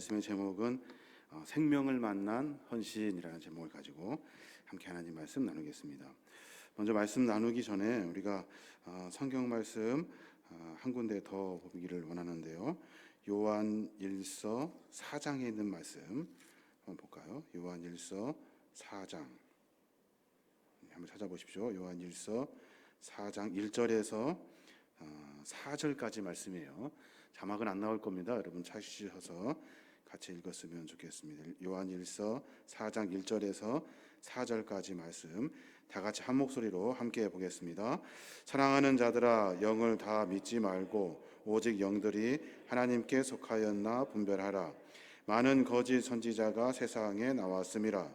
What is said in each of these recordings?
말씀의 제목은 생명을 만난 헌신이라는 제목을 가지고 함께 하나님 말씀 나누겠습니다. 먼저 말씀 나누기 전에 우리가 성경 말씀 한 군데 더 보기를 원하는데요. 요한일서 4장에 있는 말씀 한번 볼까요? 요한일서 4장 한번 찾아보십시오. 요한일서 4장 1절에서 4절까지 말씀이에요. 자막은 안 나올 겁니다. 여러분 찾으셔서 같이 읽었으면 좋겠습니다. 요한일서 4장 1절에서 4절까지 말씀 다 같이 한 목소리로 함께 보겠습니다. 사랑하는 자들아, 영을 다 믿지 말고 오직 영들이 하나님께 속하였나 분별하라. 많은 거짓 선지자가 세상에 나왔음이라.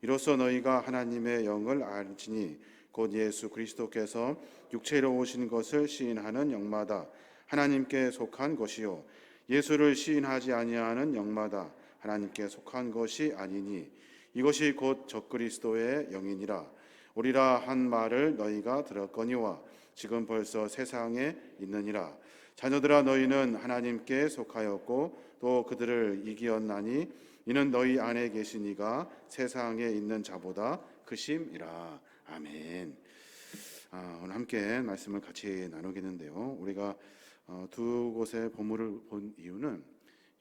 이로써 너희가 하나님의 영을 알지니 곧 예수 그리스도께서 육체로 오신 것을 시인하는 영마다 하나님께 속한 것이요 예수를 시인하지 아니하는 영마다 하나님께 속한 것이 아니니 이것이 곧 적그리스도의 영이니라. 오리라 한 말을 너희가 들었거니와 지금 벌써 세상에 있느니라. 자녀들아, 너희는 하나님께 속하였고 또 그들을 이기었나니 이는 너희 안에 계신 이가 세상에 있는 자보다 크심이라. 아멘. 오늘 함께 말씀을 같이 나누겠는데요. 우리가 두 곳의 본문을 본 이유는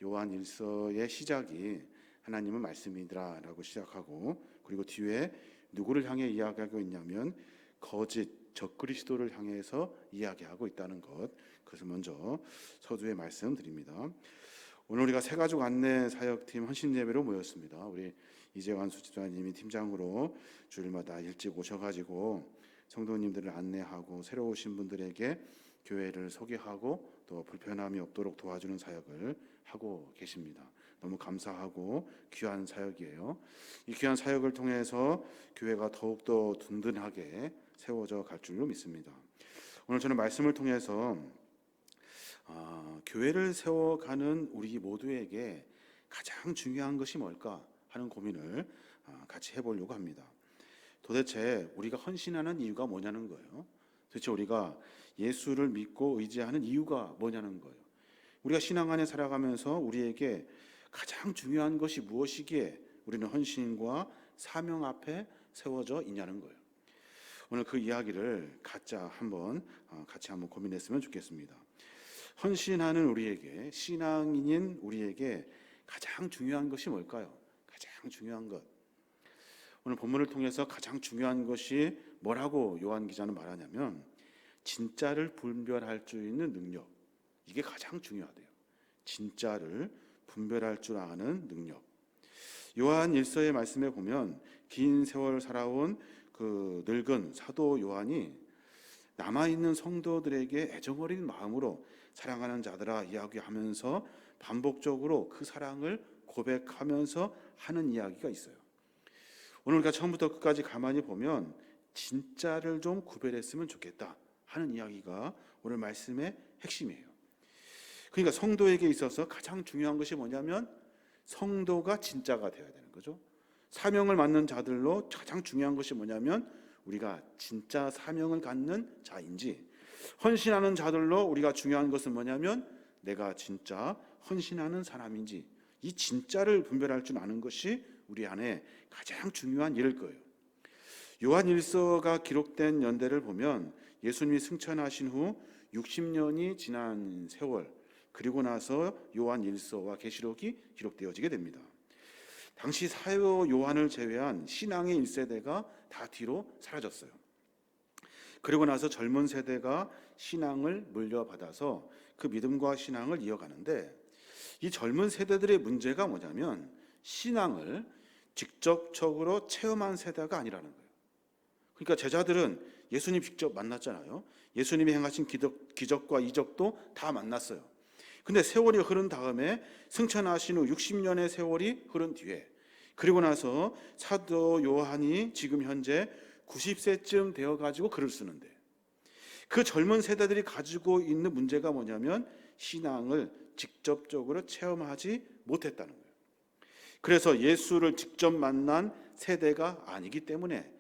요한일서의 시작이 하나님은 말씀이더라라고 시작하고, 그리고 뒤에 누구를 향해 이야기하고 있냐면 거짓 적그리스도를 향해서 이야기하고 있다는 것, 그것을 먼저 서두에 말씀드립니다. 오늘 우리가 새가족 안내 사역팀 헌신예배로 모였습니다. 우리 이재환 수집사님이 팀장으로 주일마다 일찍 오셔가지고 성도님들을 안내하고 새로 오신 분들에게 교회를 소개하고 또 불편함이 없도록 도와주는 사역을 하고 계십니다. 너무 감사하고 귀한 사역이에요. 이 귀한 사역을 통해서 교회가 더욱더 든든하게 세워져 갈 줄로 믿습니다. 오늘 저는 말씀을 통해서 교회를 세워가는 우리 모두에게 가장 중요한 것이 뭘까 하는 고민을 같이 해보려고 합니다. 도대체 우리가 헌신하는 이유가 뭐냐는 거예요. 도대체 우리가 예수를 믿고 의지하는 이유가 뭐냐는 거예요. 우리가 신앙 안에 살아가면서 우리에게 가장 중요한 것이 무엇이기에 우리는 헌신과 사명 앞에 세워져 있냐는 거예요. 오늘 그 이야기를 같이 한번 고민했으면 좋겠습니다. 헌신하는 우리에게, 신앙인인 우리에게 가장 중요한 것이 뭘까요? 가장 중요한 것. 오늘 본문을 통해서 가장 중요한 것이 뭐라고 요한 기자는 말하냐면 진짜를 분별할 수 있는 능력. 이게 가장 중요하대요. 진짜를 분별할 줄 아는 능력. 요한 일서의 말씀에 보면 긴 세월 살아온 그 늙은 사도 요한이 남아있는 성도들에게 애정어린 마음으로 사랑하는 자들아 이야기하면서 반복적으로 그 사랑을 고백하면서 하는 이야기가 있어요. 오늘 우리가 처음부터 끝까지 가만히 보면 진짜를 좀 구별했으면 좋겠다 하는 이야기가 오늘 말씀의 핵심이에요. 그러니까 성도에게 있어서 가장 중요한 것이 뭐냐면 성도가 진짜가 되어야 되는 거죠. 사명을 맡는 자들로 가장 중요한 것이 뭐냐면 우리가 진짜 사명을 갖는 자인지, 헌신하는 자들로 우리가 중요한 것은 뭐냐면 내가 진짜 헌신하는 사람인지, 이 진짜를 분별할 줄 아는 것이 우리 안에 가장 중요한 일일 거예요. 요한일서가 기록된 연대를 보면 예수님이 승천하신 후 60년이 지난 세월, 그리고 나서 요한일서와 계시록이 기록되어지게 됩니다. 당시 사도 요한을 제외한 신앙의 1세대가 다 뒤로 사라졌어요. 그리고 나서 젊은 세대가 신앙을 물려받아서 그 믿음과 신앙을 이어가는데, 이 젊은 세대들의 문제가 뭐냐면 신앙을 직접적으로 체험한 세대가 아니라는 거예요. 그러니까 제자들은 예수님 직접 만났잖아요. 예수님이 행하신 기적과 이적도 다 만났어요. 근데 세월이 흐른 다음에 승천하신 후 60년의 세월이 흐른 뒤에, 그리고 나서 사도 요한이 지금 현재 90세쯤 되어가지고 글을 쓰는데, 그 젊은 세대들이 가지고 있는 문제가 뭐냐면 신앙을 직접적으로 체험하지 못했다는 거예요. 그래서 예수를 직접 만난 세대가 아니기 때문에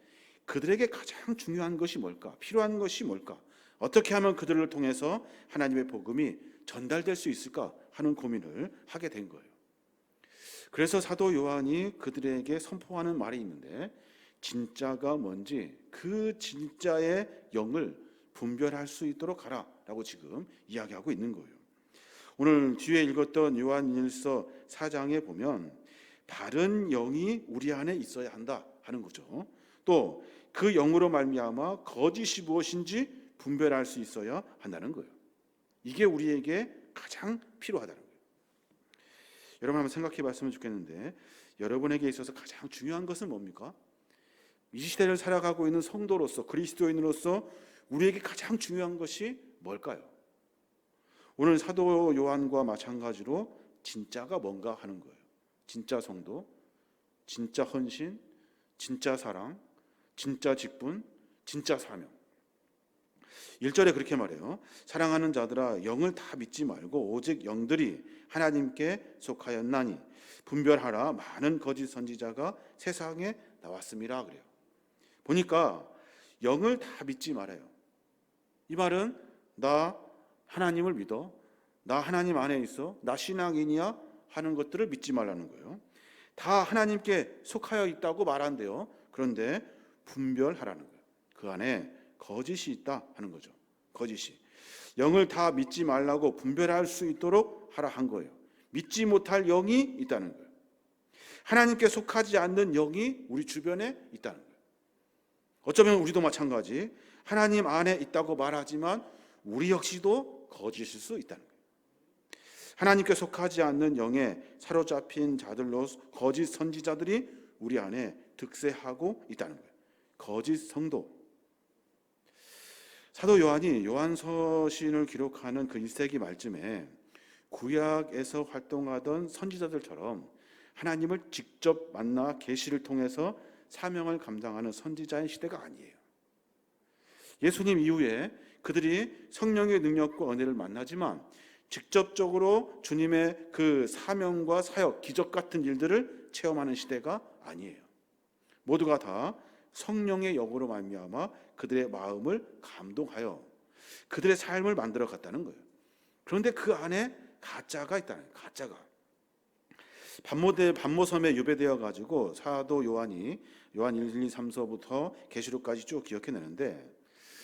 그들에게 가장 중요한 것이 뭘까? 필요한 것이 뭘까? 어떻게 하면 그들을 통해서 하나님의 복음이 전달될 수 있을까 하는 고민을 하게 된 거예요. 그래서 사도 요한이 그들에게 선포하는 말이 있는데, 진짜가 뭔지 그 진짜의 영을 분별할 수 있도록 하라라고 지금 이야기하고 있는 거예요. 오늘 뒤에 읽었던 요한일서 4장에 보면 바른 영이 우리 안에 있어야 한다 하는 거죠. 또 그 영으로 말미암아 거짓이 무엇인지 분별할 수 있어야 한다는 거예요. 이게 우리에게 가장 필요하다는 거예요. 여러분 한번 생각해 봤으면 좋겠는데, 여러분에게 있어서 가장 중요한 것은 뭡니까? 이 시대를 살아가고 있는 성도로서, 그리스도인으로서 우리에게 가장 중요한 것이 뭘까요? 오늘 사도 요한과 마찬가지로 진짜가 뭔가 하는 거예요. 진짜 성도, 진짜 헌신, 진짜 사랑, 진짜 직분, 진짜 사명. 1절에 그렇게 말해요. 사랑하는 자들아, 영을 다 믿지 말고 오직 영들이 하나님께 속하였나니 분별하라. 많은 거짓 선지자가 세상에 나왔습니다. 그래요. 보니까 영을 다 믿지 말아요. 이 말은 나 하나님을 믿어, 나 하나님 안에 있어, 나 신앙인이야 하는 것들을 믿지 말라는 거예요. 다 하나님께 속하여 있다고 말한대요. 그런데 분별하라는 거예요. 그 안에 거짓이 있다 하는 거죠. 거짓이. 영을 다 믿지 말라고 분별할 수 있도록 하라 한 거예요. 믿지 못할 영이 있다는 거예요. 하나님께 속하지 않는 영이 우리 주변에 있다는 거예요. 어쩌면 우리도 마찬가지, 하나님 안에 있다고 말하지만 우리 역시도 거짓일 수 있다는 거예요. 하나님께 속하지 않는 영에 사로잡힌 자들로 거짓 선지자들이 우리 안에 득세하고 있다는 거예요. 거짓 성도. 사도 요한이 요한서신을 기록하는 그 1세기 말쯤에 구약에서 활동하던 선지자들처럼 하나님을 직접 만나 계시를 통해서 사명을 감당하는 선지자의 시대가 아니에요. 예수님 이후에 그들이 성령의 능력과 은혜를 만나지만 직접적으로 주님의 그 사명과 사역, 기적 같은 일들을 체험하는 시대가 아니에요. 모두가 다 성령의 영으로 말미암아 그들의 마음을 감동하여 그들의 삶을 만들어 갔다는 거예요. 그런데 그 안에 가짜가 있다는 거예요. 가짜가. 반모섬에 유배되어 가지고 사도 요한이 요한 1, 2, 3서부터 계시록까지 쭉 기억해내는데,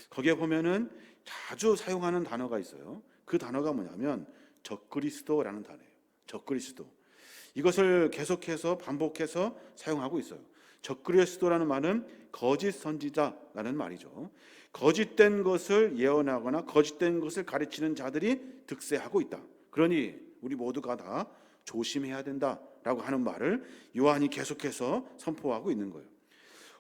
거기에 보면은 자주 사용하는 단어가 있어요. 그 단어가 뭐냐면 적그리스도라는 단어예요. 적그리스도. 이것을 계속해서 반복해서 사용하고 있어요. 적그리스도라는 말은 거짓 선지자라는 말이죠. 거짓된 것을 예언하거나 거짓된 것을 가르치는 자들이 득세하고 있다. 그러니 우리 모두가 다 조심해야 된다라고 하는 말을 요한이 계속해서 선포하고 있는 거예요.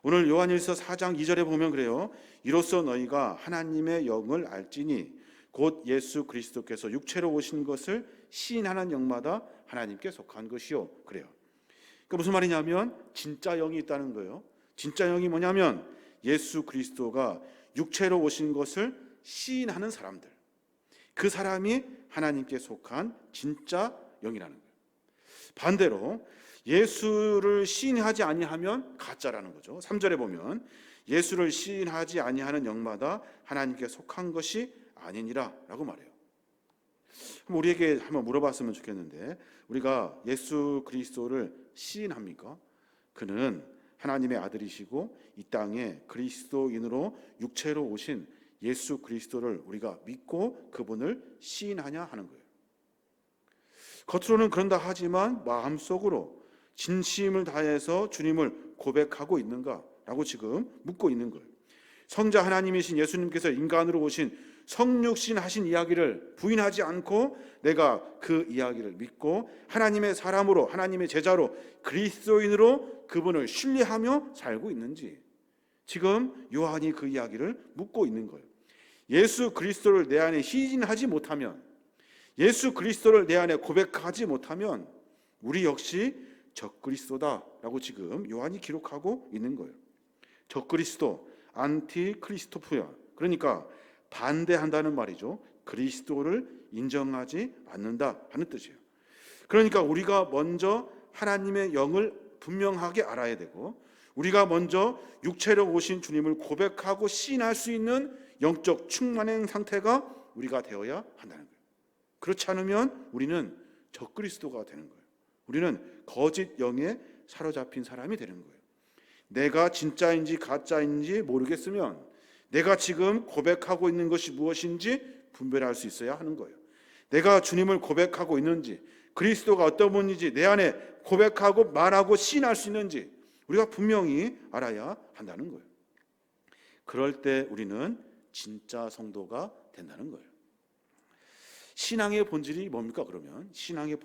오늘 요한일서 4장 2절에 보면 그래요. 이로써 너희가 하나님의 영을 알지니 곧 예수 그리스도께서 육체로 오신 것을 시인하는 영마다 하나님께 속한 것이요. 그래요. 그러니까 무슨 말이냐면 진짜 영이 있다는 거예요. 진짜 영이 뭐냐면 예수 그리스도가 육체로 오신 것을 시인하는 사람들, 그 사람이 하나님께 속한 진짜 영이라는 거예요. 반대로 예수를 시인하지 아니하면 가짜라는 거죠. 3절에 보면 예수를 시인하지 아니하는 영마다 하나님께 속한 것이 아니니라 라고 말해요. 우리에게 한번 물어봤으면 좋겠는데, 우리가 예수 그리스도를 시인합니까? 그는 하나님의 아들이시고 이 땅에 그리스도인으로 육체로 오신 예수 그리스도를 우리가 믿고 그분을 시인하냐 하는 거예요. 겉으로는 그런다 하지만 마음속으로 진심을 다해서 주님을 고백하고 있는가라고 지금 묻고 있는 거예요. 성자 하나님이신 예수님께서 인간으로 오신 성육신 하신 이야기를 부인하지 않고 내가 그 이야기를 믿고 하나님의 사람으로, 하나님의 제자로, 그리스도인으로 그분을 신뢰하며 살고 있는지, 지금 요한이 그 이야기를 묻고 있는 거예요. 예수 그리스도를 내 안에 시인하지 못하면, 예수 그리스도를 내 안에 고백하지 못하면 우리 역시 적그리스도다라고 지금 요한이 기록하고 있는 거예요. 적그리스도, 안티크리스토프야. 그러니까 반대한다는 말이죠. 그리스도를 인정하지 않는다 하는 뜻이에요. 그러니까 우리가 먼저 하나님의 영을 분명하게 알아야 되고, 우리가 먼저 육체로 오신 주님을 고백하고 시인할 수 있는 영적 충만한 상태가 우리가 되어야 한다는 거예요. 그렇지 않으면 우리는 적그리스도가 되는 거예요. 우리는 거짓 영에 사로잡힌 사람이 되는 거예요. 내가 진짜인지 가짜인지 모르겠으면 내가 지금 고백하고 있는 것이 무엇인지 분별할 수 있어야 하는 거예요. 내가 주님을 고백하고 있는지, 그리스도가 어떤 분인지 내 안에 고백하고 말하고 시인할 수 있는지 우리가 분명히 알아야 한다는 거예요. 그럴 때 우리는 진짜 성도가 된다는 거예요. 신앙의 본질이 뭡니까? 그러면 신앙의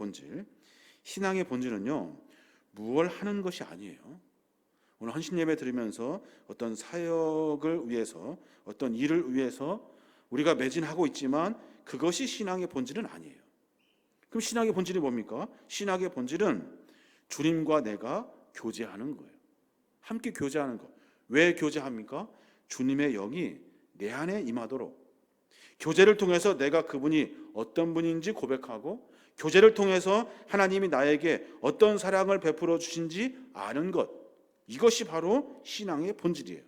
본질은요, 무엇을 하는 것이 아니에요. 오늘 헌신 예배 드리면서 어떤 사역을 위해서, 어떤 일을 위해서 우리가 매진하고 있지만 그것이 신앙의 본질은 아니에요. 그럼 신앙의 본질이 뭡니까? 신앙의 본질은 주님과 내가 교제하는 거예요. 함께 교제하는 것. 왜 교제합니까? 주님의 영이 내 안에 임하도록, 교제를 통해서 내가 그분이 어떤 분인지 고백하고, 교제를 통해서 하나님이 나에게 어떤 사랑을 베풀어 주신지 아는 것, 이것이 바로 신앙의 본질이에요.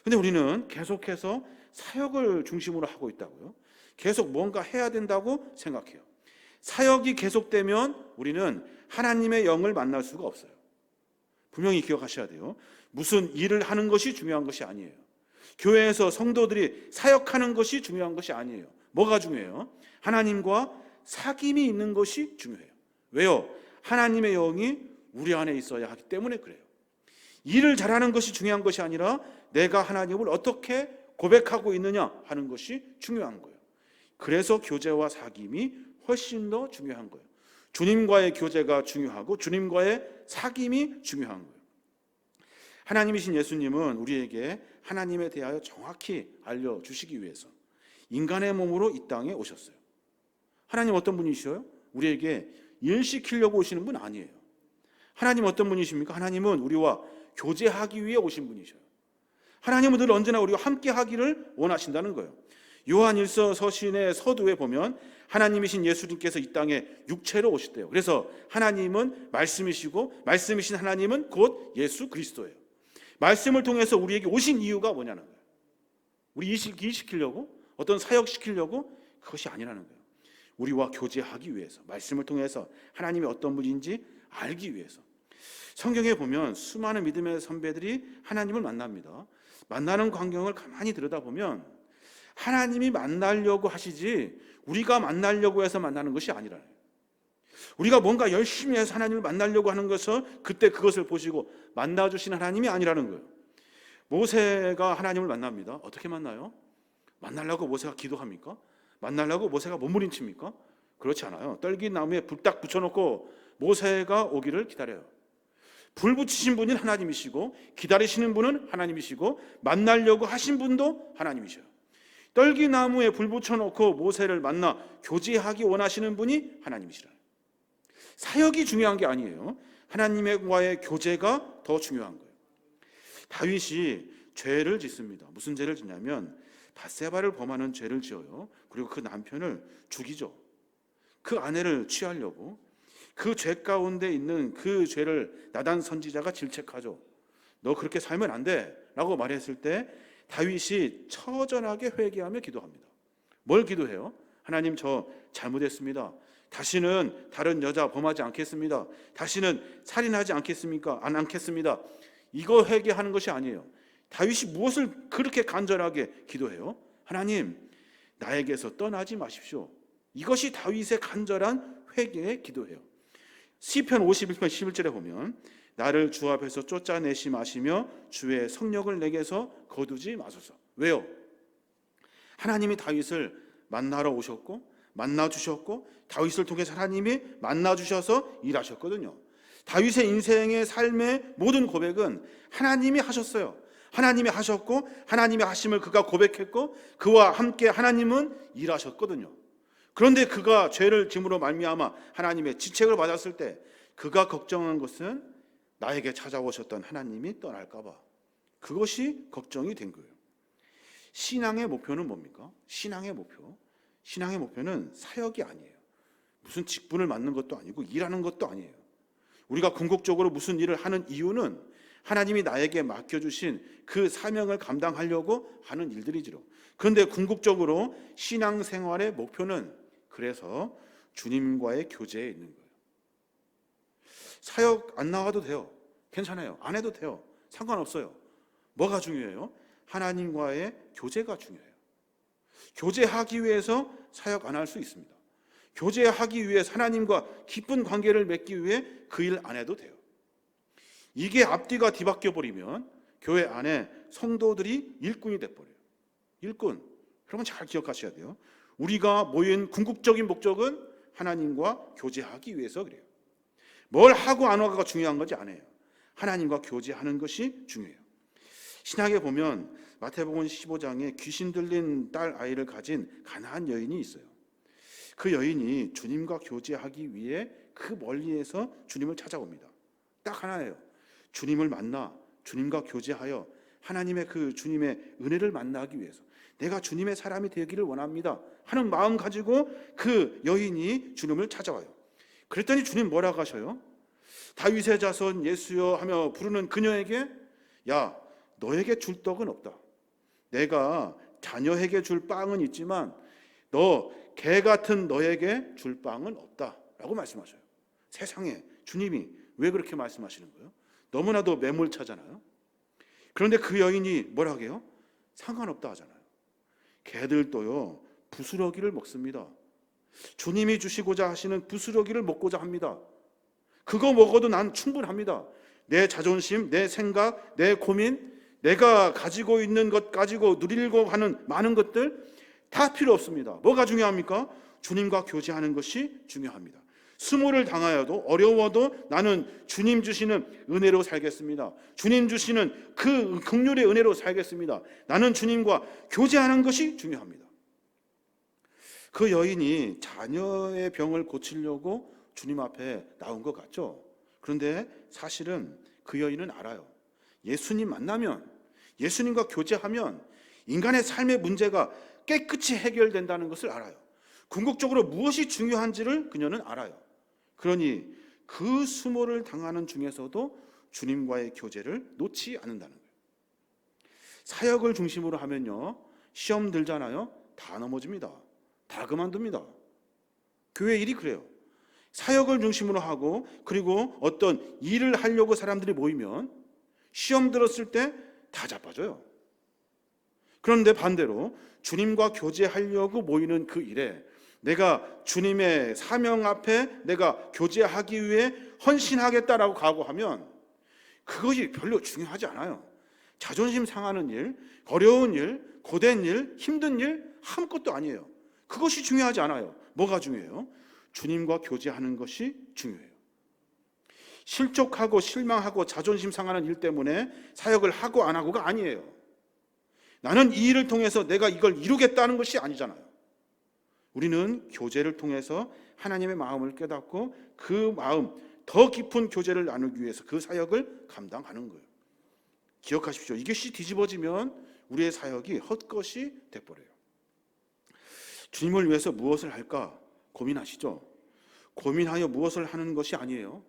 근데 우리는 계속해서 사역을 중심으로 하고 있다고요. 계속 뭔가 해야 된다고 생각해요. 사역이 계속되면 우리는 하나님의 영을 만날 수가 없어요. 분명히 기억하셔야 돼요. 무슨 일을 하는 것이 중요한 것이 아니에요. 교회에서 성도들이 사역하는 것이 중요한 것이 아니에요. 뭐가 중요해요? 하나님과 사귐이 있는 것이 중요해요. 왜요? 하나님의 영이 우리 안에 있어야 하기 때문에 그래요. 일을 잘하는 것이 중요한 것이 아니라 내가 하나님을 어떻게 고백하고 있느냐 하는 것이 중요한 거예요. 그래서 교제와 사귐이 훨씬 더 중요한 거예요. 주님과의 교제가 중요하고 주님과의 사귐이 중요한 거예요. 하나님이신 예수님은 우리에게 하나님에 대하여 정확히 알려주시기 위해서 인간의 몸으로 이 땅에 오셨어요. 하나님 어떤 분이셔요? 우리에게 일시키려고 오시는 분 아니에요. 하나님 어떤 분이십니까? 하나님은 우리와 교제하기 위해 오신 분이셔요. 하나님은 늘 언제나 우리와 함께 하기를 원하신다는 거예요. 요한일서 서신의 서두에 보면 하나님이신 예수님께서 이 땅에 육체로 오셨대요. 그래서 하나님은 말씀이시고 말씀이신 하나님은 곧 예수 그리스도예요. 말씀을 통해서 우리에게 오신 이유가 뭐냐는 거예요. 우리 일시키려고, 어떤 사역시키려고, 그것이 아니라는 거예요. 우리와 교제하기 위해서, 말씀을 통해서 하나님이 어떤 분인지 알기 위해서. 성경에 보면 수많은 믿음의 선배들이 하나님을 만납니다. 만나는 광경을 가만히 들여다보면 하나님이 만나려고 하시지 우리가 만나려고 해서 만나는 것이 아니라요. 우리가 뭔가 열심히 해서 하나님을 만나려고 하는 것을 그때 그것을 보시고 만나주신 하나님이 아니라는 거예요. 모세가 하나님을 만납니다. 어떻게 만나요? 만나려고 모세가 기도합니까? 만나려고 모세가 몸부림칩니까? 그렇지 않아요. 떨기나무에 불 딱 붙여놓고 모세가 오기를 기다려요. 불 붙이신 분은 하나님이시고 기다리시는 분은 하나님이시고 만나려고 하신 분도 하나님이셔요. 떨기나무에 불 붙여놓고 모세를 만나 교제하기 원하시는 분이 하나님이시라. 사역이 중요한 게 아니에요. 하나님과의 교제가 더 중요한 거예요. 다윗이 죄를 짓습니다. 무슨 죄를 짓냐면 밧세바를 범하는 죄를 지어요. 그리고 그 남편을 죽이죠. 그 아내를 취하려고. 그 죄 가운데 있는 그 죄를 나단 선지자가 질책하죠. 너 그렇게 살면 안 돼 라고 말했을 때 다윗이 처절하게 회개하며 기도합니다. 뭘 기도해요? 하나님, 저 잘못했습니다. 다시는 다른 여자 범하지 않겠습니다. 다시는 살인하지 않겠습니까? 안 않겠습니다. 이거 회개하는 것이 아니에요. 다윗이 무엇을 그렇게 간절하게 기도해요? 하나님, 나에게서 떠나지 마십시오. 이것이 다윗의 간절한 회개의 기도예요. 시편 51편 11절에 보면 나를 주 앞에서 쫓아내시 마시며 주의 성령을 내게서 거두지 마소서. 왜요? 하나님이 다윗을 만나러 오셨고 만나주셨고 다윗을 통해서 하나님이 만나주셔서 일하셨거든요. 다윗의 인생의 삶의 모든 고백은 하나님이 하셨어요. 하나님이 하셨고 하나님의 하심을 그가 고백했고 그와 함께 하나님은 일하셨거든요. 그런데 그가 죄를 짐으로 말미암아 하나님의 지책을 받았을 때 그가 걱정한 것은 나에게 찾아오셨던 하나님이 떠날까 봐. 그것이 걱정이 된 거예요. 신앙의 목표는 뭡니까? 신앙의 목표는 사역이 아니에요. 무슨 직분을 맡는 것도 아니고 일하는 것도 아니에요. 우리가 궁극적으로 무슨 일을 하는 이유는 하나님이 나에게 맡겨주신 그 사명을 감당하려고 하는 일들이지요. 그런데 궁극적으로 신앙생활의 목표는 그래서 주님과의 교제에 있는 거예요. 사역 안 나가도 돼요. 괜찮아요. 안 해도 돼요. 상관없어요. 뭐가 중요해요? 하나님과의 교제가 중요해요. 교제하기 위해서 사역 안 할 수 있습니다. 교제하기 위해서 하나님과 깊은 관계를 맺기 위해 그 일 안 해도 돼요. 이게 앞뒤가 뒤바뀌어 버리면 교회 안에 성도들이 일꾼이 돼버려요. 일꾼. 여러분 잘 기억하셔야 돼요. 우리가 모인 궁극적인 목적은 하나님과 교제하기 위해서 그래요. 뭘 하고 안 하고가 중요한 것이 아니에요. 하나님과 교제하는 것이 중요해요. 신약에 보면 마태복음 15장에 귀신 들린 딸 아이를 가진 가나안 여인이 있어요. 그 여인이 주님과 교제하기 위해 그 멀리에서 주님을 찾아옵니다. 딱 하나예요. 주님을 만나 주님과 교제하여 하나님의 그 주님의 은혜를 만나기 위해서 내가 주님의 사람이 되기를 원합니다 하는 마음 가지고 그 여인이 주님을 찾아와요. 그랬더니 주님 뭐라고 하셔요? 다윗의 자손 예수여 하며 부르는 그녀에게 야 너에게 줄 떡은 없다. 내가 자녀에게 줄 빵은 있지만 너 개 같은 너에게 줄 빵은 없다 라고 말씀하셔요. 세상에 주님이 왜 그렇게 말씀하시는 거예요? 너무나도 매몰차잖아요. 그런데 그 여인이 뭐라고 해요? 상관없다 하잖아요. 개들도요 부스러기를 먹습니다. 주님이 주시고자 하시는 부스러기를 먹고자 합니다. 그거 먹어도 난 충분합니다. 내 자존심, 내 생각, 내 고민, 내가 가지고 있는 것 가지고 누리려고 하는 많은 것들 다 필요 없습니다. 뭐가 중요합니까? 주님과 교제하는 것이 중요합니다. 수모를 당하여도 어려워도 나는 주님 주시는 은혜로 살겠습니다. 주님 주시는 그 긍휼의 은혜로 살겠습니다. 나는 주님과 교제하는 것이 중요합니다. 그 여인이 자녀의 병을 고치려고 주님 앞에 나온 것 같죠? 그런데 사실은 그 여인은 알아요. 예수님 만나면, 예수님과 교제하면 인간의 삶의 문제가 깨끗이 해결된다는 것을 알아요. 궁극적으로 무엇이 중요한지를 그녀는 알아요. 그러니 그 수모를 당하는 중에서도 주님과의 교제를 놓지 않는다는 거예요. 사역을 중심으로 하면요, 시험 들잖아요, 다 넘어집니다. 다 그만둡니다. 교회 일이 그래요. 사역을 중심으로 하고 그리고 어떤 일을 하려고 사람들이 모이면 시험 들었을 때 다 자빠져요. 그런데 반대로 주님과 교제하려고 모이는 그 일에 내가 주님의 사명 앞에 내가 교제하기 위해 헌신하겠다라고 각오하면 그것이 별로 중요하지 않아요. 자존심 상하는 일, 어려운 일, 고된 일, 힘든 일 아무것도 아니에요. 그것이 중요하지 않아요. 뭐가 중요해요? 주님과 교제하는 것이 중요해요. 실족하고 실망하고 자존심 상하는 일 때문에 사역을 하고 안 하고가 아니에요. 나는 이 일을 통해서 내가 이걸 이루겠다는 것이 아니잖아요. 우리는 교제를 통해서 하나님의 마음을 깨닫고 그 마음, 더 깊은 교제를 나누기 위해서 그 사역을 감당하는 거예요. 기억하십시오. 이것이 뒤집어지면 우리의 사역이 헛것이 돼버려요. 주님을 위해서 무엇을 할까 고민하시죠? 고민하여 무엇을 하는 것이 아니에요.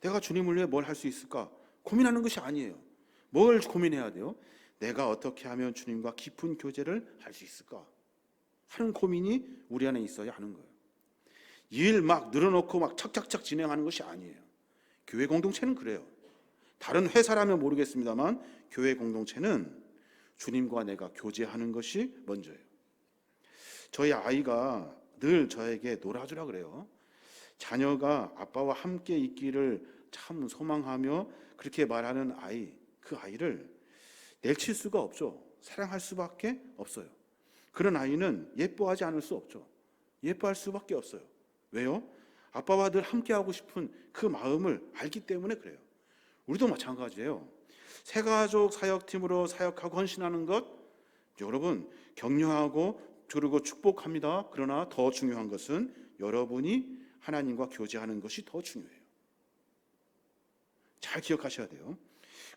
내가 주님을 위해 뭘 할 수 있을까 고민하는 것이 아니에요. 뭘 고민해야 돼요? 내가 어떻게 하면 주님과 깊은 교제를 할 수 있을까 하는 고민이 우리 안에 있어야 하는 거예요. 일 막 늘어놓고 막 착착착 진행하는 것이 아니에요. 교회 공동체는 그래요. 다른 회사라면 모르겠습니다만 교회 공동체는 주님과 내가 교제하는 것이 먼저예요. 저희 아이가 늘 저에게 놀아주라 그래요. 자녀가 아빠와 함께 있기를 참 소망하며 그렇게 말하는 아이, 그 아이를 내칠 수가 없죠. 사랑할 수밖에 없어요. 그런 아이는 예뻐하지 않을 수 없죠. 예뻐할 수밖에 없어요. 왜요? 아빠와 늘 함께하고 싶은 그 마음을 알기 때문에 그래요. 우리도 마찬가지예요. 새가족 사역팀으로 사역하고 헌신하는 것 여러분 격려하고 그리고 축복합니다. 그러나 더 중요한 것은 여러분이 하나님과 교제하는 것이 더 중요해요. 잘 기억하셔야 돼요.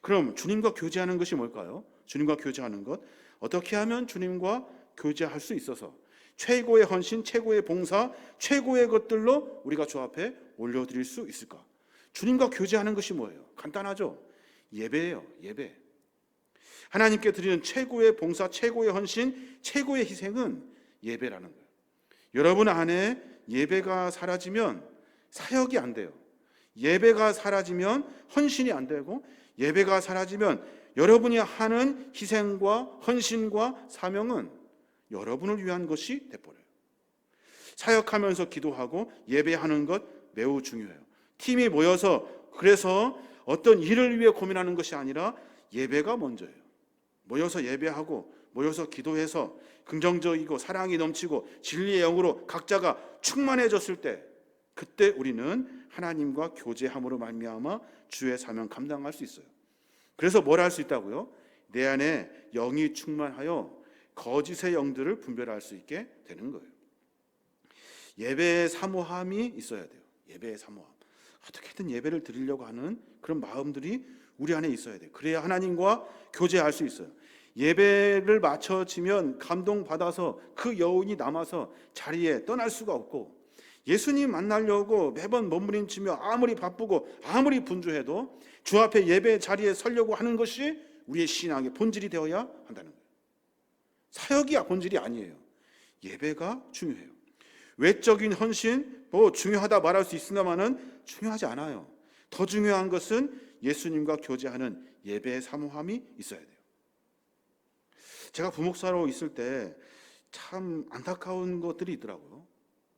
그럼 주님과 교제하는 것이 뭘까요? 주님과 교제하는 것, 어떻게 하면 주님과 교제할 수 있어서 최고의 헌신, 최고의 봉사, 최고의 것들로 우리가 주 앞에 올려드릴 수 있을까? 주님과 교제하는 것이 뭐예요? 간단하죠? 예배예요. 예배. 하나님께 드리는 최고의 봉사, 최고의 헌신, 최고의 희생은 예배라는 거예요. 여러분 안에 예배가 사라지면 사역이 안 돼요. 예배가 사라지면 헌신이 안 되고, 예배가 사라지면 여러분이 하는 희생과 헌신과 사명은 여러분을 위한 것이 돼버려요. 사역하면서 기도하고 예배하는 것 매우 중요해요. 팀이 모여서 그래서 어떤 일을 위해 고민하는 것이 아니라 예배가 먼저예요. 모여서 예배하고 모여서 기도해서 긍정적이고 사랑이 넘치고 진리의 영으로 각자가 충만해졌을 때, 그때 우리는 하나님과 교제함으로 말미암아 주의 사명 감당할 수 있어요. 그래서 뭘 할 수 있다고요? 내 안에 영이 충만하여 거짓의 영들을 분별할 수 있게 되는 거예요. 예배의 사모함이 있어야 돼요. 예배의 사모함. 어떻게든 예배를 드리려고 하는 그런 마음들이 우리 안에 있어야 돼요. 그래야 하나님과 교제할 수 있어요. 예배를 마쳐지면 감동받아서 그 여운이 남아서 자리에 떠날 수가 없고, 예수님 만나려고 매번 몸부림치며 아무리 바쁘고 아무리 분주해도 주 앞에 예배 자리에 서려고 하는 것이 우리의 신앙의 본질이 되어야 한다는 거예요. 사역이 본질이 아니에요. 예배가 중요해요. 외적인 헌신 중요하다 말할 수 있으나마는 중요하지 않아요. 더 중요한 것은 예수님과 교제하는 예배의 사모함이 있어야 돼요. 제가 부목사로 있을 때 참 안타까운 것들이 있더라고요.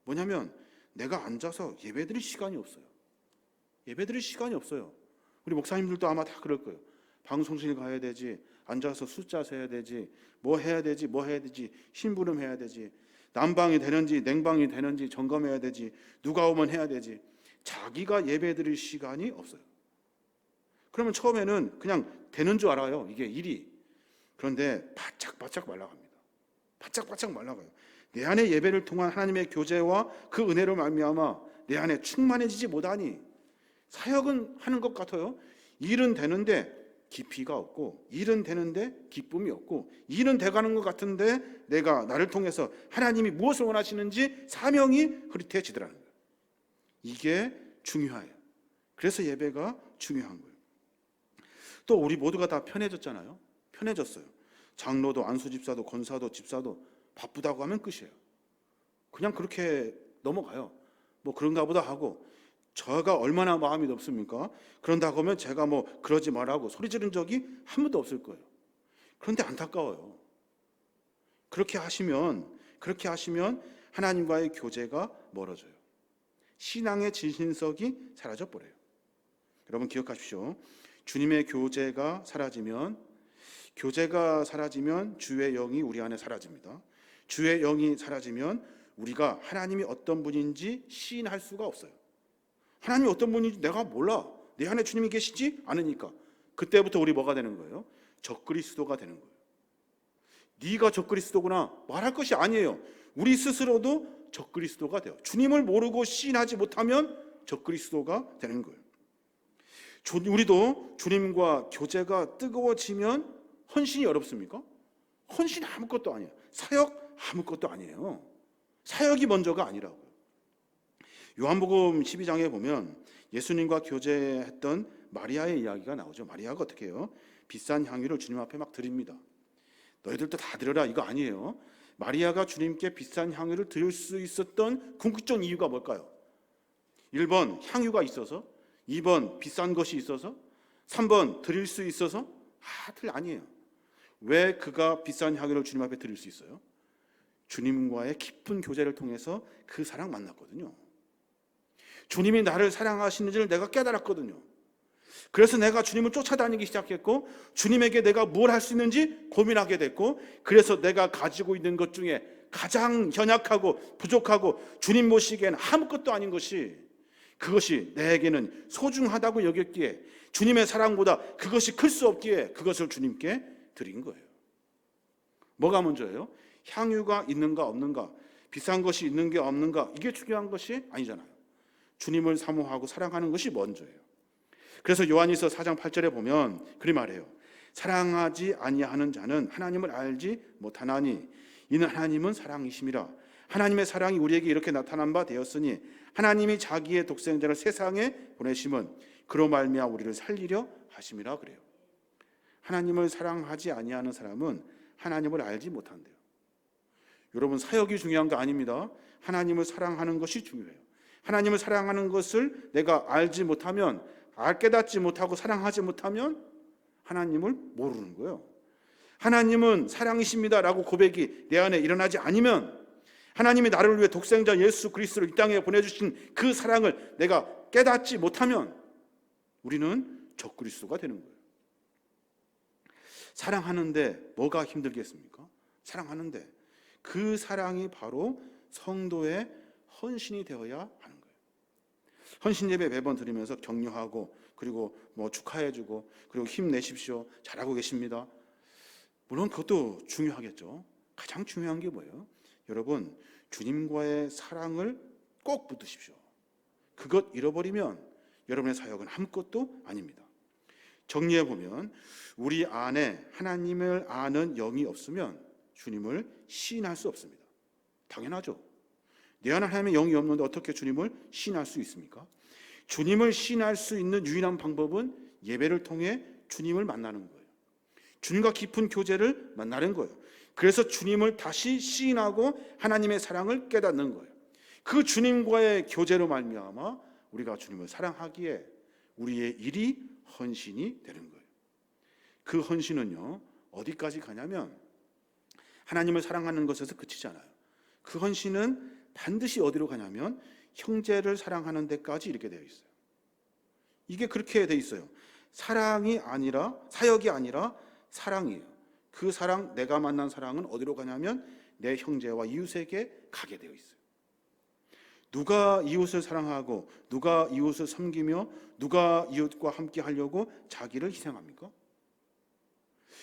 뭐냐면 내가 앉아서 예배드릴 시간이 없어요. 예배드릴 시간이 없어요. 우리 목사님들도 아마 다 그럴 거예요. 방송실 가야 되지, 앉아서 숫자 세야 되지, 뭐 해야 되지, 심부름 해야 되지, 난방이 되는지 냉방이 되는지 점검해야 되지, 누가 오면 해야 되지. 자기가 예배드릴 시간이 없어요. 그러면 처음에는 그냥 되는 줄 알아요, 이게 일이. 그런데 바짝바짝 말라갑니다. 바짝바짝 말라가요. 내 안에 예배를 통한 하나님의 교제와 그 은혜로 말미암아 내 안에 충만해지지 못하니 사역은 하는 것 같아요. 일은 되는데 깊이가 없고, 일은 되는데 기쁨이 없고, 일은 돼가는 것 같은데 내가 나를 통해서 하나님이 무엇을 원하시는지 사명이 흐릿해지더라는 거예요. 이게 중요해요. 그래서 예배가 중요한 거예요. 또 우리 모두가 다 편해졌잖아요. 편해졌어요. 장로도 안수집사도 권사도 집사도 바쁘다고 하면 끝이에요. 그냥 그렇게 넘어가요. 뭐 그런가 보다 하고, 저가 얼마나 마음이 높습니까? 그런다고 하면 제가 뭐 그러지 말라고 소리 지른 적이 한 번도 없을 거예요. 그런데 안타까워요. 그렇게 하시면 하나님과의 교제가 멀어져요. 신앙의 진실성이 사라져 버려요. 여러분 기억하십시오. 주님의 교제가 사라지면 주의 영이 우리 안에 사라집니다. 주의 영이 사라지면 우리가 하나님이 어떤 분인지 시인할 수가 없어요. 하나님이 어떤 분인지 내가 몰라. 내 안에 주님이 계시지 않으니까. 그때부터 우리 뭐가 되는 거예요? 적그리스도가 되는 거예요. 네가 적그리스도구나 말할 것이 아니에요. 우리 스스로도 적그리스도가 돼요. 주님을 모르고 시인하지 못하면 적그리스도가 되는 거예요. 우리도 주님과 교제가 뜨거워지면 헌신이 어렵습니까? 헌신 아무것도 아니에요. 사역 아무것도 아니에요. 사역이 먼저가 아니라고요. 요한복음 12장에 보면 예수님과 교제했던 마리아의 이야기가 나오죠. 마리아가 어떻게 해요? 비싼 향유를 주님 앞에 막 드립니다. 너희들도 다 드려라 이거 아니에요. 마리아가 주님께 비싼 향유를 드릴 수 있었던 궁극적 이유가 뭘까요? 1번 향유가 있어서, 2번 비싼 것이 있어서, 3번 드릴 수 있어서? 아니에요. 왜 그가 비싼 향유를 주님 앞에 드릴 수 있어요? 주님과의 깊은 교제를 통해서 그 사랑 만났거든요. 주님이 나를 사랑하시는지를 내가 깨달았거든요. 그래서 내가 주님을 쫓아다니기 시작했고, 주님에게 내가 뭘 할 수 있는지 고민하게 됐고, 그래서 내가 가지고 있는 것 중에 가장 연약하고 부족하고 주님 보시기에는 아무것도 아닌 그것이 내게는 소중하다고 여겼기에, 주님의 사랑보다 그것이 클 수 없기에 그것을 주님께 드린 거예요. 뭐가 먼저예요? 향유가 있는가 없는가, 비싼 것이 있는 게 없는가, 이게 중요한 것이 아니잖아요. 주님을 사모하고 사랑하는 것이 먼저예요. 그래서 요한일서 4장 8절에 보면 그리 말해요. 사랑하지 아니하는 자는 하나님을 알지 못하나니 이는 하나님은 사랑이심이라. 하나님의 사랑이 우리에게 이렇게 나타난 바 되었으니 하나님이 자기의 독생자를 세상에 보내심은 그로 말미암아 우리를 살리려 하심이라 그래요. 하나님을 사랑하지 아니하는 사람은 하나님을 알지 못한대요. 여러분 사역이 중요한 거 아닙니다. 하나님을 사랑하는 것이 중요해요. 하나님을 사랑하는 것을 내가 알지 못하면, 깨닫지 못하고 사랑하지 못하면 하나님을 모르는 거예요. 하나님은 사랑이십니다라고 고백이 내 안에 일어나지 않으면, 하나님이 나를 위해 독생자 예수 그리스도를 이 땅에 보내주신 그 사랑을 내가 깨닫지 못하면 우리는 적그리스도가 되는 거예요. 사랑하는데 뭐가 힘들겠습니까? 사랑하는데 그 사랑이 바로 성도의 헌신이 되어야 하는 거예요. 헌신 예배 매번 드리면서 격려하고, 그리고 축하해주고, 그리고 힘내십시오, 잘하고 계십니다. 물론 그것도 중요하겠죠. 가장 중요한 게 뭐예요? 여러분, 주님과의 사랑을 꼭 붙드십시오. 그것 잃어버리면 여러분의 사역은 아무것도 아닙니다. 정리해 보면, 우리 안에 하나님을 아는 영이 없으면 주님을 시인할 수 없습니다. 당연하죠. 내 안에 하나님의 영이 없는데 어떻게 주님을 시인할 수 있습니까? 주님을 시인할 수 있는 유일한 방법은 예배를 통해 주님을 만나는 거예요. 주님과 깊은 교제를 만나는 거예요. 그래서 주님을 다시 시인하고 하나님의 사랑을 깨닫는 거예요. 그 주님과의 교제로 말미암아 우리가 주님을 사랑하기에 우리의 일이 헌신이 되는 거예요. 그 헌신은요, 어디까지 가냐면 하나님을 사랑하는 것에서 그치지 않아요. 그 헌신은 반드시 어디로 가냐면 형제를 사랑하는 데까지 이렇게 되어 있어요. 이게 그렇게 되어 있어요. 사랑이 아니라, 사역이 아니라 사랑이에요. 그 사랑, 내가 만난 사랑은 어디로 가냐면 내 형제와 이웃에게 가게 되어 있어요. 누가 이웃을 사랑하고, 누가 이웃을 섬기며, 누가 이웃과 함께 하려고 자기를 희생합니까?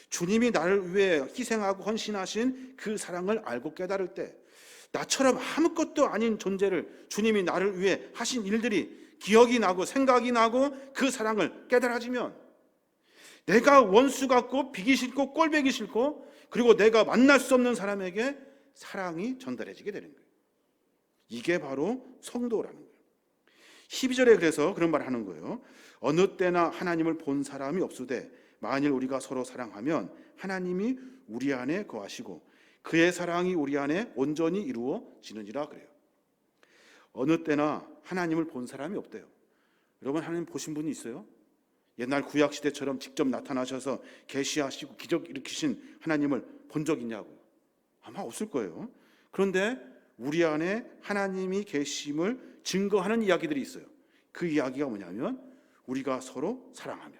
주님이 나를 위해 희생하고 헌신하신 그 사랑을 알고 깨달을 때, 나처럼 아무것도 아닌 존재를 주님이 나를 위해 하신 일들이 기억이 나고 생각이 나고 그 사랑을 깨달아지면, 내가 원수 같고 비기 싫고 꼴보기 싫고, 그리고 내가 만날 수 없는 사람에게 사랑이 전달해지게 되는 거예요. 이게 바로 성도라는 거예요. 12절에 그래서 그런 말을 하는 거예요. 어느 때나 하나님을 본 사람이 없으되 만일 우리가 서로 사랑하면 하나님이 우리 안에 거하시고 그의 사랑이 우리 안에 온전히 이루어지느니라 그래요. 어느 때나 하나님을 본 사람이 없대요. 여러분, 하나님 보신 분이 있어요? 옛날 구약시대처럼 직접 나타나셔서 계시하시고 기적 일으키신 하나님을 본 적 있냐고요? 아마 없을 거예요. 그런데 우리 안에 하나님이 계심을 증거하는 이야기들이 있어요. 그 이야기가 뭐냐면, 우리가 서로 사랑하면,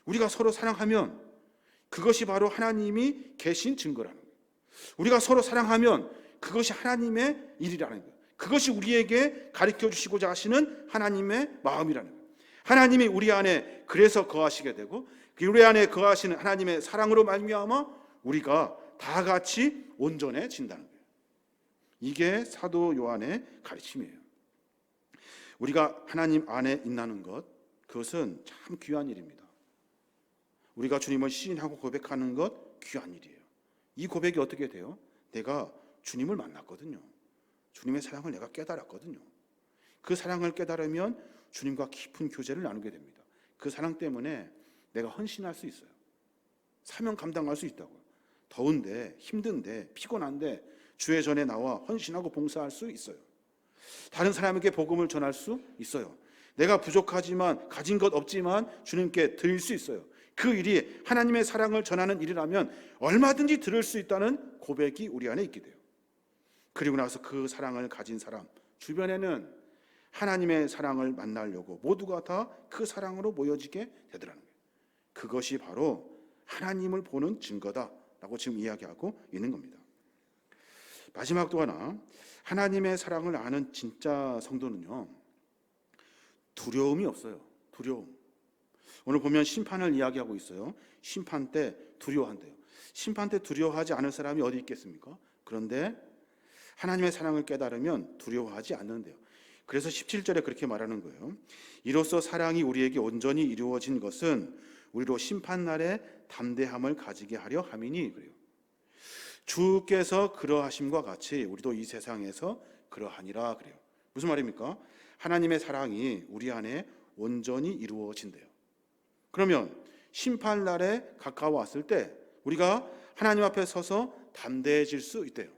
우리가 서로 사랑하면 그것이 바로 하나님이 계신 증거라는 거예요. 우리가 서로 사랑하면 그것이 하나님의 일이라는 거예요. 그것이 우리에게 가르쳐 주시고자 하시는 하나님의 마음이라는 거예요. 하나님이 우리 안에 그래서 거하시게 되고, 우리 안에 거하시는 하나님의 사랑으로 말미암아 우리가 다 같이 온전해진다는 거예요. 이게 사도 요한의 가르침이에요. 우리가 하나님 안에 있다는 것, 그것은 참 귀한 일입니다. 우리가 주님을 시인하고 고백하는 것, 귀한 일이에요. 이 고백이 어떻게 돼요? 내가 주님을 만났거든요. 주님의 사랑을 내가 깨달았거든요. 그 사랑을 깨달으면 주님과 깊은 교제를 나누게 됩니다. 그 사랑 때문에 내가 헌신할 수 있어요. 사명 감당할 수 있다고요. 더운데, 힘든데, 피곤한데 주의 전에 나와 헌신하고 봉사할 수 있어요. 다른 사람에게 복음을 전할 수 있어요. 내가 부족하지만, 가진 것 없지만 주님께 드릴 수 있어요. 그 일이 하나님의 사랑을 전하는 일이라면 얼마든지 들을 수 있다는 고백이 우리 안에 있게 돼요. 그리고 나서 그 사랑을 가진 사람 주변에는 하나님의 사랑을 만나려고 모두가 다 그 사랑으로 모여지게 되더라는 거예요. 그것이 바로 하나님을 보는 증거다라고 지금 이야기하고 있는 겁니다. 마지막 또 하나, 하나님의 사랑을 아는 진짜 성도는요, 두려움이 없어요. 두려움. 오늘 보면 심판을 이야기하고 있어요. 심판 때 두려워한대요. 심판 때 두려워하지 않을 사람이 어디 있겠습니까? 그런데 하나님의 사랑을 깨달으면 두려워하지 않는데요. 그래서 17절에 그렇게 말하는 거예요. 이로써 사랑이 우리에게 온전히 이루어진 것은 우리로 심판날에 담대함을 가지게 하려 함이니, 그래요. 주께서 그러하심과 같이 우리도 이 세상에서 그러하니라, 그래요. 무슨 말입니까? 하나님의 사랑이 우리 안에 온전히 이루어진대요. 그러면 심판날에 가까워왔을 때 우리가 하나님 앞에 서서 담대해질 수 있대요.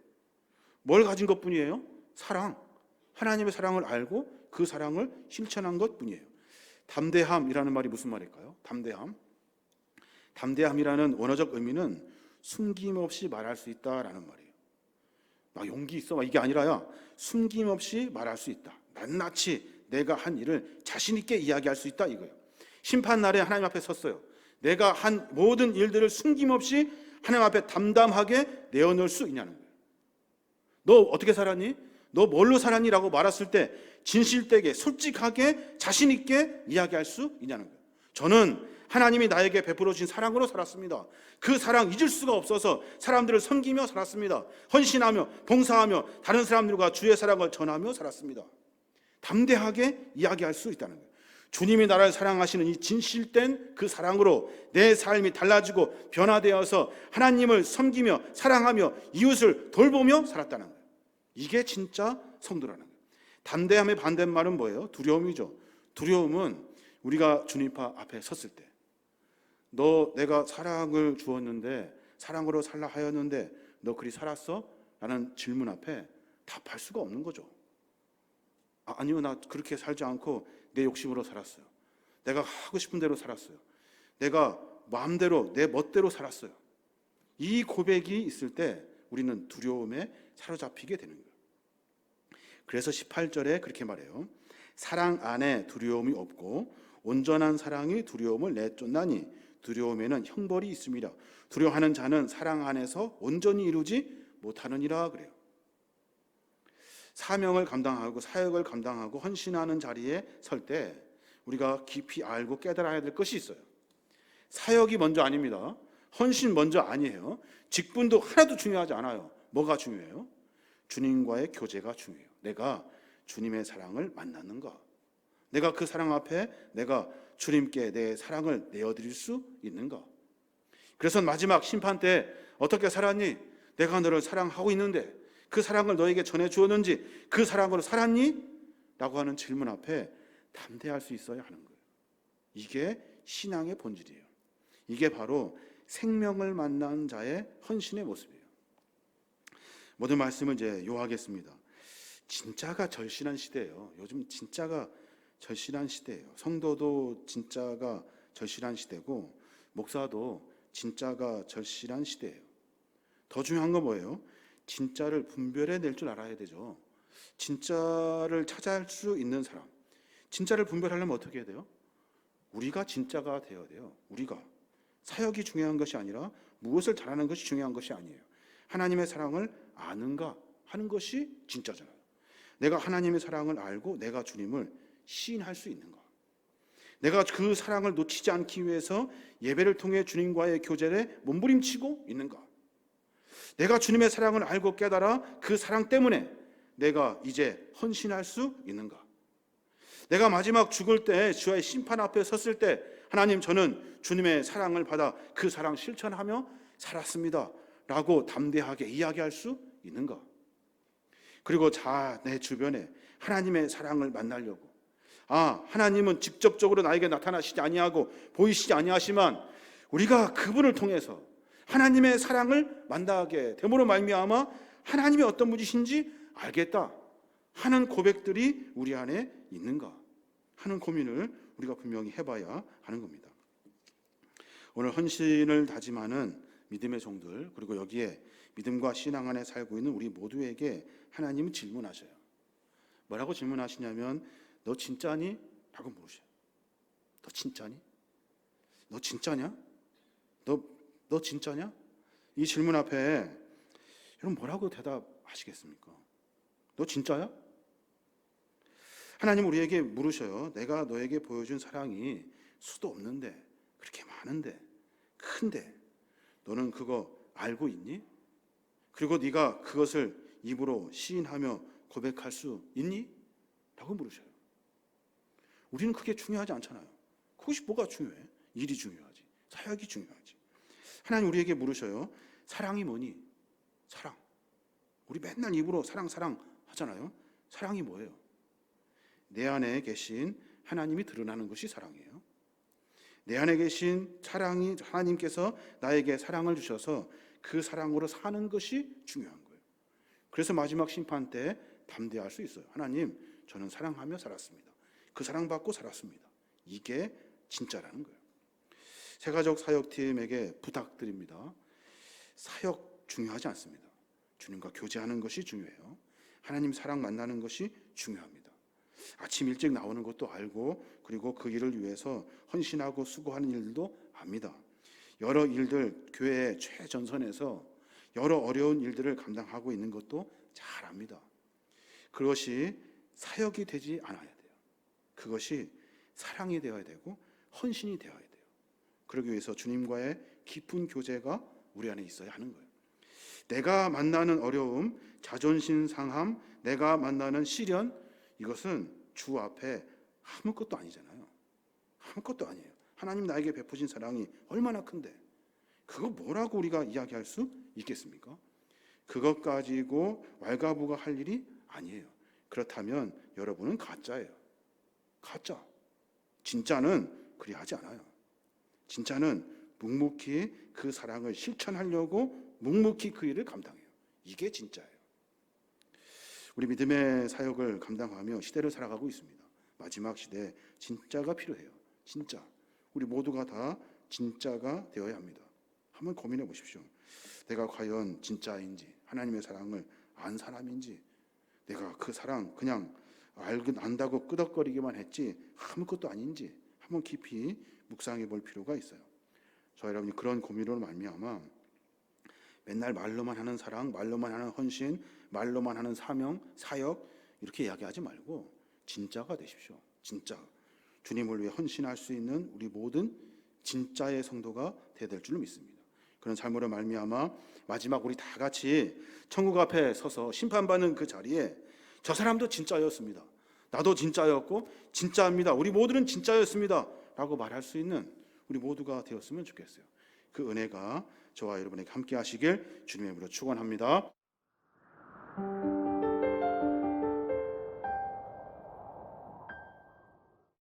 뭘 가진 것뿐이에요? 사랑. 하나님의 사랑을 알고 그 사랑을 실천한 것뿐이에요. 담대함이라는 말이 무슨 말일까요? 담대함이라는 원어적 의미는 숨김없이 말할 수 있다라는 말이에요. 막 용기 있어, 막 이게 아니라요. 숨김없이 말할 수 있다. 낱낱이 내가 한 일을 자신 있게 이야기할 수 있다 이거예요. 심판 날에 하나님 앞에 섰어요. 내가 한 모든 일들을 숨김없이 하나님 앞에 담담하게 내어놓을 수 있냐는 거예요. 너 어떻게 살았니? 너 뭘로 살았니? 라고 말했을 때 진실되게 솔직하게 자신 있게 이야기할 수 있냐는 거예요. 저는 하나님이 나에게 베풀어 주신 사랑으로 살았습니다. 그 사랑 잊을 수가 없어서 사람들을 섬기며 살았습니다. 헌신하며 봉사하며 다른 사람들과 주의 사랑을 전하며 살았습니다. 담대하게 이야기할 수 있다는 거예요. 주님이 나를 사랑하시는 이 진실된 그 사랑으로 내 삶이 달라지고 변화되어서 하나님을 섬기며 사랑하며 이웃을 돌보며 살았다는 거예요. 이게 진짜 성도라는 거예요. 담대함의 반대말은 뭐예요? 두려움이죠. 두려움은 우리가 주님 앞에 섰을 때, 너 내가 사랑을 주었는데, 사랑으로 살라 하였는데 너 그리 살았어? 라는 질문 앞에 답할 수가 없는 거죠. 아니요, 나 그렇게 살지 않고 내 욕심으로 살았어요. 내가 하고 싶은 대로 살았어요. 내가 마음대로 내 멋대로 살았어요. 이 고백이 있을 때 우리는 두려움에 사로잡히게 되는 거예요. 그래서 18절에 그렇게 말해요. 사랑 안에 두려움이 없고 온전한 사랑이 두려움을 내쫓나니 두려움에는 형벌이 있습니다. 두려워하는 자는 사랑 안에서 온전히 이루지 못하느니라 그래요. 사명을 감당하고 사역을 감당하고 헌신하는 자리에 설 때 우리가 깊이 알고 깨달아야 될 것이 있어요. 사역이 먼저 아닙니다. 헌신 먼저 아니에요. 직분도 하나도 중요하지 않아요. 뭐가 중요해요? 주님과의 교제가 중요해요. 내가 주님의 사랑을 만났는가? 내가 그 사랑 앞에 내가 주님께 내 사랑을 내어드릴 수 있는가? 그래서 마지막 심판 때 어떻게 살았니? 내가 너를 사랑하고 있는데 그 사랑을 너에게 전해 주었는지 그 사랑으로 살았니? 라고 하는 질문 앞에 담대할 수 있어야 하는 거예요. 이게 신앙의 본질이에요. 이게 바로 생명을 만난 자의 헌신의 모습이에요. 모든 말씀을 이제 요하겠습니다. 진짜가 절실한 시대예요. 요즘 진짜가 절실한 시대예요. 성도도 진짜가 절실한 시대고 목사도 진짜가 절실한 시대예요. 더 중요한 건 뭐예요? 진짜를 분별해 낼 줄 알아야 되죠. 진짜를 찾아낼 수 있는 사람. 진짜를 분별하려면 어떻게 해야 돼요? 우리가 진짜가 되어야 돼요. 우리가. 사역이 중요한 것이 아니라 무엇을 잘하는 것이 중요한 것이 아니에요. 하나님의 사랑을 아는가 하는 것이 진짜잖아요. 내가 하나님의 사랑을 알고 내가 주님을 시인할 수 있는가? 내가 그 사랑을 놓치지 않기 위해서 예배를 통해 주님과의 교제에 몸부림치고 있는가? 내가 주님의 사랑을 알고 깨달아 그 사랑 때문에 내가 이제 헌신할 수 있는가? 내가 마지막 죽을 때 주의 심판 앞에 섰을 때 하나님, 저는 주님의 사랑을 받아 그 사랑 실천하며 살았습니다 라고 담대하게 이야기할 수 있는가? 그리고 내 주변에 하나님의 사랑을 만나려고, 하나님은 직접적으로 나에게 나타나시지 아니하고 보이시지 아니하시만 우리가 그분을 통해서 하나님의 사랑을 만나게 됨으로 말미암아 하나님이 어떤 분이신지 알겠다 하는 고백들이 우리 안에 있는가 하는 고민을 우리가 분명히 해봐야 하는 겁니다. 오늘 헌신을 다짐하는 믿음의 종들, 그리고 여기에 믿음과 신앙 안에 살고 있는 우리 모두에게 하나님은 질문하셔요. 뭐라고 질문하시냐면 너 진짜니? 라고 물으셔요. 너 진짜니? 너 진짜냐? 너 진짜냐? 이 질문 앞에 여러분 뭐라고 대답하시겠습니까? 너 진짜야? 하나님 우리에게 물으셔요. 내가 너에게 보여준 사랑이 수도 없는데, 그렇게 많은데, 큰데 너는 그거 알고 있니? 그리고 네가 그것을 입으로 시인하며 고백할 수 있니? 라고 물으셔요. 우리는 그게 중요하지 않잖아요. 그것이 뭐가 중요해? 일이 중요하지, 사역이 중요하지. 하나님 우리에게 물으셔요. 사랑이 뭐니? 사랑. 우리 맨날 입으로 사랑 하잖아요. 사랑이 뭐예요? 내 안에 계신 하나님이 드러나는 것이 사랑이에요. 내 안에 계신 사랑이, 하나님께서 나에게 사랑을 주셔서 그 사랑으로 사는 것이 중요한 거예요. 그래서 마지막 심판 때 담대할 수 있어요. 하나님, 저는 사랑하며 살았습니다. 그 사랑받고 살았습니다. 이게 진짜라는 거예요. 새가족 사역팀에게 부탁드립니다. 사역 중요하지 않습니다. 주님과 교제하는 것이 중요해요. 하나님 사랑 만나는 것이 중요합니다. 아침 일찍 나오는 것도 알고, 그리고 그 일을 위해서 헌신하고 수고하는 일도 압니다. 여러 일들, 교회의 최전선에서 여러 어려운 일들을 감당하고 있는 것도 잘 압니다. 그것이 사역이 되지 않아야 돼요. 그것이 사랑이 되어야 되고 헌신이 되어야 돼요. 그러기 위해서 주님과의 깊은 교제가 우리 안에 있어야 하는 거예요. 내가 만나는 어려움, 자존심 상함, 내가 만나는 시련, 이것은 주 앞에 아무것도 아니잖아요. 아무것도 아니에요. 하나님 나에게 베푸신 사랑이 얼마나 큰데 그거 뭐라고 우리가 이야기할 수 있겠습니까? 그것 가지고 왈가부가 할 일이 아니에요. 그렇다면 여러분은 가짜예요. 가짜. 진짜는 그리하지 않아요. 진짜는 묵묵히 그 사랑을 실천하려고 묵묵히 그 일을 감당해요. 이게 진짜예요. 우리 믿음의 사역을 감당하며 시대를 살아가고 있습니다. 마지막 시대에 진짜가 필요해요. 진짜. 우리 모두가 다 진짜가 되어야 합니다. 한번 고민해 보십시오. 내가 과연 진짜인지, 하나님의 사랑을 안 사람인지, 내가 그 사랑 그냥 안다고 끄덕거리기만 했지 아무것도 아닌지 한번 깊이 묵상해 볼 필요가 있어요. 저 여러분이 그런 고민으로 말미암아 맨날 말로만 하는 사랑, 말로만 하는 헌신, 말로만 하는 사명, 사역 이렇게 이야기하지 말고 진짜가 되십시오. 진짜. 주님을 위해 헌신할 수 있는 우리 모든 진짜의 성도가 되어야 될 줄 믿습니다. 그런 삶으로 말미암아 마지막 우리 다 같이 천국 앞에 서서 심판받는 그 자리에 저 사람도 진짜였습니다. 나도 진짜였고 진짜입니다. 우리 모두는 진짜였습니다. 라고 말할 수 있는 우리 모두가 되었으면 좋겠어요. 그 은혜가 저와 여러분에게 함께 하시길 주님의 이름으로 축원합니다.